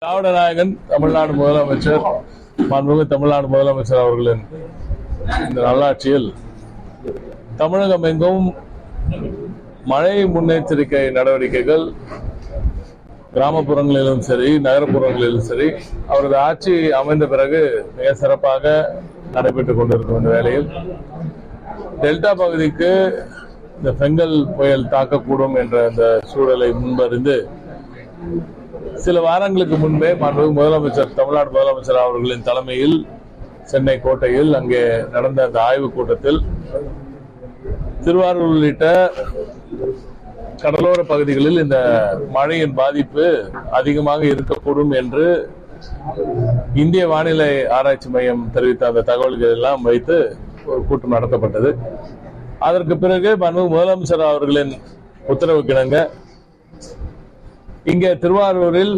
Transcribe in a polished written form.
திராவிட நாயகன் தமிழ்நாடு முதலமைச்சர் மாண்புமிகு தமிழ்நாடு முதலமைச்சர் அவர்களின் இந்த நல்லாட்சியில் தமிழகம் எங்கும் மழை முன்னெச்சரிக்கை நடவடிக்கைகள் கிராமப்புறங்களிலும் சரி நகர்ப்புறங்களிலும் சரி அவரது ஆட்சி அமைந்த பிறகு மிக சிறப்பாக நடைபெற்றுக் கொண்டிருக்கும் இந்த வேளையில் டெல்டா பகுதிக்கு இந்த பெங்கல் புயல் தாக்கக்கூடும் என்ற இந்த சூழலை முன்பறிந்து சில வாரங்களுக்கு முன்பே தமிழ்நாடு முதலமைச்சர் அவர்களின் தலைமையில் சென்னை கோட்டையில் அங்கே நடந்த அந்த ஆய்வுக் கூட்டத்தில் திருவாரூர் உள்ளிட்ட கடலோர பகுதிகளில் இந்த மழையின் பாதிப்பு அதிகமாக இருக்கக்கூடும் என்று இந்திய வானிலை ஆராய்ச்சி மையம் தெரிவித்த அந்த தகவல்கள் எல்லாம் வைத்து ஒரு கூட்டம் நடத்தப்பட்டது. அதற்கு பிறகு முதலமைச்சர் அவர்களின் உத்தரவுக்கிணங்க இங்கே திருவாரூரில்